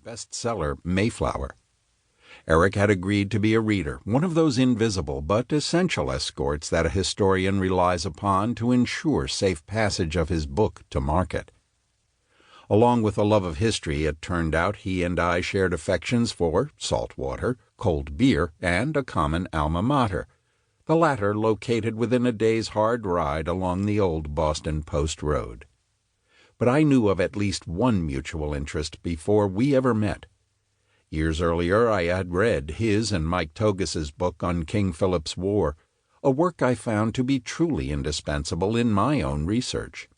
bestseller Mayflower. Eric had agreed to be a reader, one of those invisible but essential escorts that a historian relies upon to ensure safe passage of his book to market. Along with a love of history, it turned out he and I shared affections for salt water, cold beer, and a common alma mater, the latter located within a day's hard ride along the old Boston Post Road. But I knew of at least one mutual interest before we ever met. Years earlier I had read his and Mike Togis's book on King Philip's War, a work I found to be truly indispensable in my own research.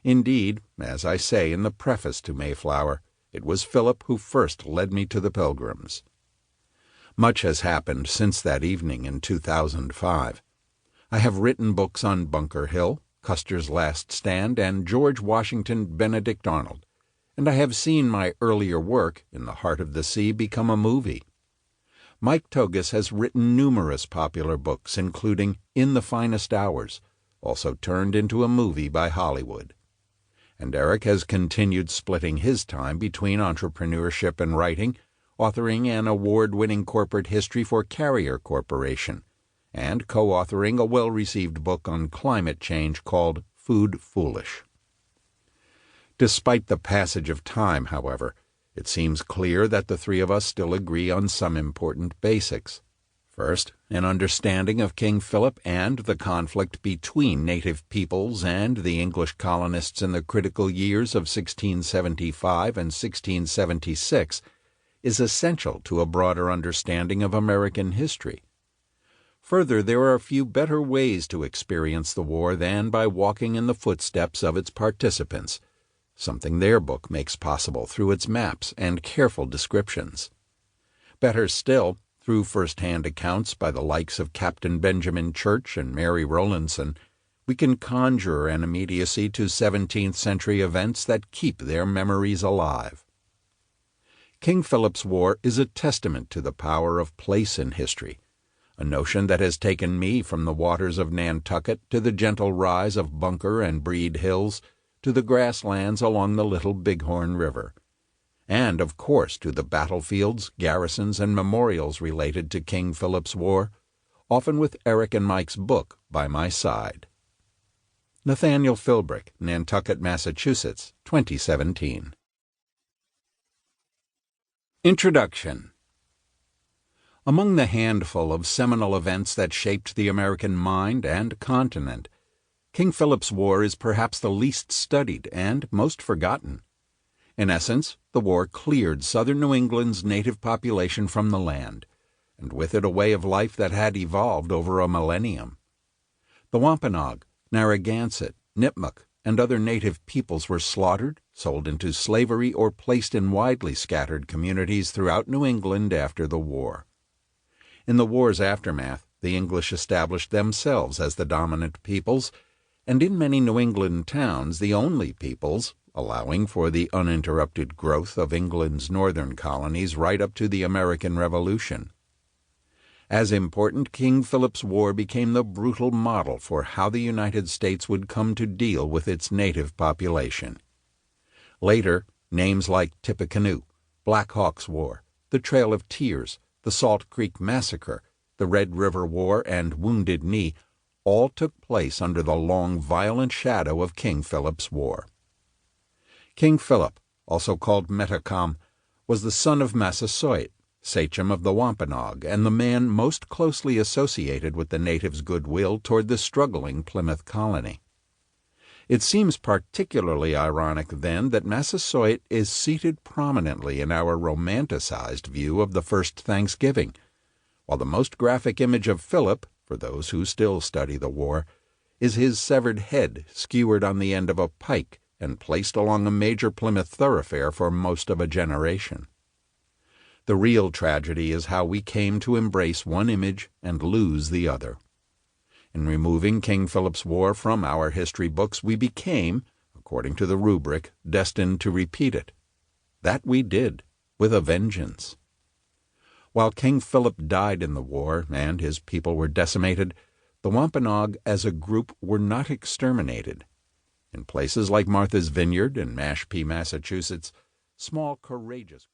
Indeed, as I say in the preface to Mayflower, it was Philip who first led me to the Pilgrims. Much has happened since that evening in 2005. I have written books on Bunker Hill, Custer's Last Stand, and George Washington Benedict Arnold, and I have seen my earlier work, In the Heart of the Sea, become a movie. Mike Togis has written numerous popular books, including In the Finest Hours, also turned into a movie by Hollywood. And Eric has continued splitting his time between entrepreneurship and writing, authoring an award-winning corporate history for Carrier Corporation, and co-authoring a well-received book on climate change called Food Foolish. Despite the passage of time, however, it seems clear that the three of us still agree on some important basics. First, an understanding of King Philip and the conflict between native peoples and the English colonists in the critical years of 1675 and 1676 is essential to a broader understanding of American history. Further, there are few better ways to experience the war than by walking in the footsteps of its participants, something their book makes possible through its maps and careful descriptions. Better still, through first-hand accounts by the likes of Captain Benjamin Church and Mary Rowlandson, we can conjure an immediacy to 17th-century events that keep their memories alive. King Philip's War is a testament to the power of place in history, a notion that has taken me from the waters of Nantucket to the gentle rise of Bunker and Breed Hills to the grasslands along the Little Bighorn River, and, of course, to the battlefields, garrisons, and memorials related to King Philip's War, often with Eric and Mike's book by my side. Nathaniel Philbrick, Nantucket, Massachusetts, 2017. Introduction. Among the handful of seminal events that shaped the American mind and continent, King Philip's War is perhaps the least studied and most forgotten. In essence, the war cleared southern New England's native population from the land, and with it a way of life that had evolved over a millennium. The Wampanoag, Narragansett, Nipmuc, and other native peoples were slaughtered, sold into slavery, or placed in widely scattered communities throughout New England after the war. In the war's aftermath, the English established themselves as the dominant peoples, and in many New England towns the only peoples, allowing for the uninterrupted growth of England's northern colonies right up to the American Revolution. As important, King Philip's War became the brutal model for how the United States would come to deal with its native population. Later, names like Tippecanoe, Black Hawk's War, the Trail of Tears, the Salt Creek Massacre, the Red River War, and Wounded Knee all took place under the long, violent shadow of King Philip's War. King Philip, also called Metacom, was the son of Massasoit, sachem of the Wampanoag, and the man most closely associated with the natives' goodwill toward the struggling Plymouth colony. It seems particularly ironic, then, that Massasoit is seated prominently in our romanticized view of the first Thanksgiving, while the most graphic image of Philip, for those who still study the war, is his severed head skewered on the end of a pike and placed along a major Plymouth thoroughfare for most of a generation. The real tragedy is how we came to embrace one image and lose the other. In removing King Philip's War from our history books, we became, according to the rubric, destined to repeat it. That we did, with a vengeance. While King Philip died in the war and his people were decimated, the Wampanoag as a group were not exterminated. In places like Martha's Vineyard in Mashpee, Massachusetts, small, courageous